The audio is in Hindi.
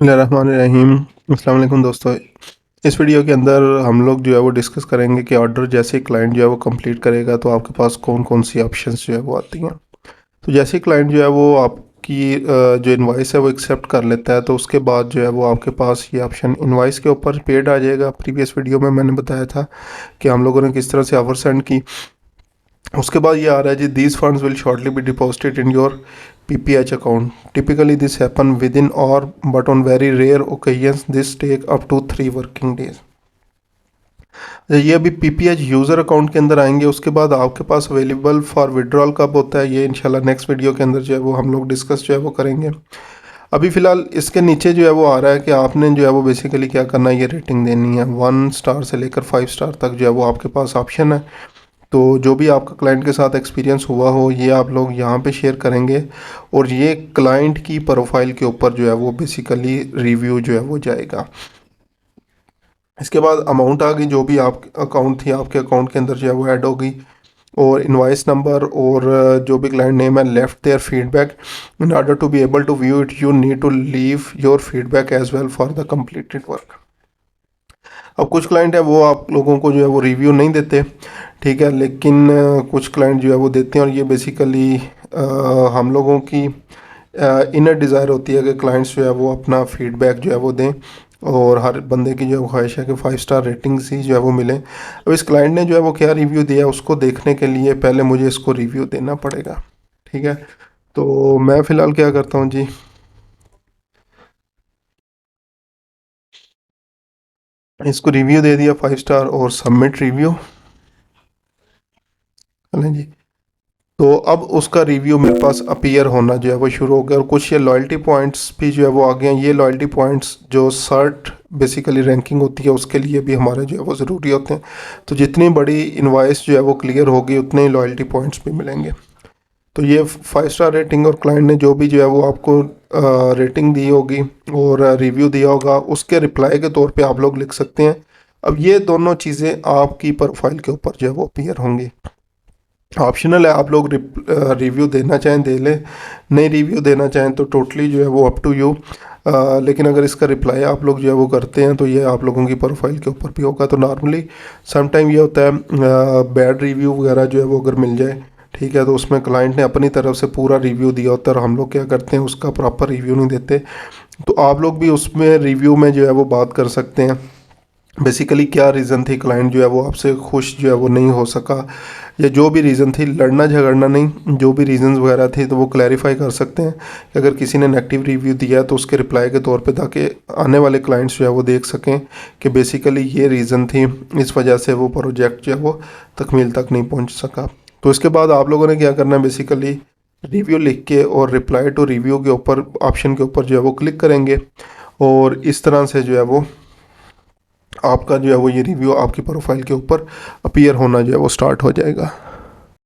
बिस्मिल्लाहिर्रहमानिर्रहीम। अस्सलाम वालेकुम दोस्तों। इस वीडियो के अंदर हम लोग जो है वो डिस्कस करेंगे कि ऑर्डर जैसे क्लाइंट जो है वो कंप्लीट करेगा तो आपके पास कौन कौन सी ऑप्शंस जो है वो आती हैं। तो जैसे क्लाइंट जो है वो आपकी जो इनवाइस है वो एक्सेप्ट कर लेता है तो उसके बाद जो है वो आपके पास ये ऑप्शन इनवाइस के ऊपर पेड आ जाएगा। प्रीवियस वीडियो में मैंने बताया था कि हम लोगों ने किस तरह से ऑफर सेंड की। उसके बाद ये आ रहा है जी, these funds will shortly be deposited in your PPH account. Typically this happen within hour but on very rare occasions this take up to 3 working days. ये अभी PPH यूज़र अकाउंट के अंदर आएंगे। उसके बाद आपके पास अवेलेबल फॉर विड्रॉल कब होता है ये इंशाल्लाह नेक्स्ट वीडियो के अंदर जो है वो हम लोग डिस्कस जो है वो करेंगे। अभी फ़िलहाल इसके नीचे जो है वो आ रहा है कि आपने जो है वो बेसिकली क्या करना है, ये रेटिंग देनी है 1 स्टार से लेकर 5 स्टार तक जो है वो आपके पास ऑप्शन है। तो जो भी आपका क्लाइंट के साथ एक्सपीरियंस हुआ हो ये आप लोग यहाँ पे शेयर करेंगे और ये क्लाइंट की प्रोफाइल के ऊपर जो है वो बेसिकली रिव्यू जो है वो जाएगा। इसके बाद अमाउंट आ गई, जो भी आप अकाउंट थी आपके अकाउंट के अंदर जो है वो ऐड होगी, और इनवाइस नंबर और जो भी क्लाइंट नेम है left there feedback. In order to be able to view it you need to leave your feedback as well for the completed work. अब कुछ क्लाइंट है वो आप लोगों को जो है वो रिव्यू नहीं देते, ठीक है, लेकिन कुछ क्लाइंट जो है वो देते हैं और ये बेसिकली हम लोगों की इनर डिज़ायर होती है कि क्लाइंट्स जो है वो अपना फीडबैक जो है वो दें और हर बंदे की जो है ख्वाहिश है कि 5 स्टार रेटिंग्स ही जो है वो मिले। अब इस क्लाइंट ने जो है वो क्या रिव्यू दिया उसको देखने के लिए पहले मुझे इसको रिव्यू देना पड़ेगा, ठीक है। तो मैं फ़िलहाल क्या करता हूँ जी, इसको रिव्यू दे दिया 5 स्टार और सबमिट रिव्यू, है जी। तो अब उसका रिव्यू मेरे पास अपीयर होना जो है वो शुरू हो गया और कुछ ये लॉयल्टी पॉइंट्स भी जो है वो आ गए हैं। ये लॉयल्टी पॉइंट्स जो सर्ट बेसिकली रैंकिंग होती है उसके लिए भी हमारे जो है वो ज़रूरी होते हैं। तो जितनी बड़ी इनवाइस जो है वो क्लियर होगी उतने ही लॉयल्टी पॉइंट्स भी मिलेंगे। तो ये 5 स्टार रेटिंग और क्लाइंट ने जो भी जो है वो आपको रेटिंग दी होगी और रिव्यू दिया होगा उसके रिप्लाई के तौर पे आप लोग लिख सकते हैं। अब ये दोनों चीज़ें आपकी प्रोफाइल के ऊपर जो है वो अपीयर होंगी। ऑप्शनल है, आप लोग रिव्यू देना चाहें दे लें, नहीं रिव्यू देना चाहें तो टोटली जो है वो अप टू यू। लेकिन अगर इसका रिप्लाई आप लोग जो है वो करते हैं तो ये आप लोगों की प्रोफाइल के ऊपर भी होगा। तो नॉर्मली सम टाइम ये होता है बैड रिव्यू वगैरह जो है वो अगर मिल जाए, ठीक है, तो उसमें क्लाइंट ने अपनी तरफ से पूरा रिव्यू दिया होता है और हम लोग क्या करते हैं उसका प्रॉपर रिव्यू नहीं देते। तो आप लोग भी उसमें रिव्यू में जो है वो बात कर सकते हैं बेसिकली क्या रीज़न थी क्लाइंट जो है वो आपसे खुश जो है वो नहीं हो सका, या जो भी रीज़न थी, लड़ना झगड़ना नहीं, जो भी रीज़न्स वगैरह थे तो वो क्लैरिफाई कर सकते हैं कि अगर किसी ने नेगेटिव रिव्यू दिया तो उसके रिप्लाई के तौर पे ताकि आने वाले क्लाइंट्स जो है वो देख सकें कि बेसिकली ये रीज़न थी, इस वजह से वो प्रोजेक्ट जो है वो तकमील तक नहीं पहुँच सका। तो इसके बाद आप लोगों ने क्या करना है, बेसिकली रिव्यू लिख के और रिप्लाई टू रिव्यू के ऊपर ऑप्शन के ऊपर जो है वो क्लिक करेंगे और इस तरह से जो है वो आपका जो है वो ये रिव्यू आपकी प्रोफाइल के ऊपर अपीयर होना जो है वो स्टार्ट हो जाएगा।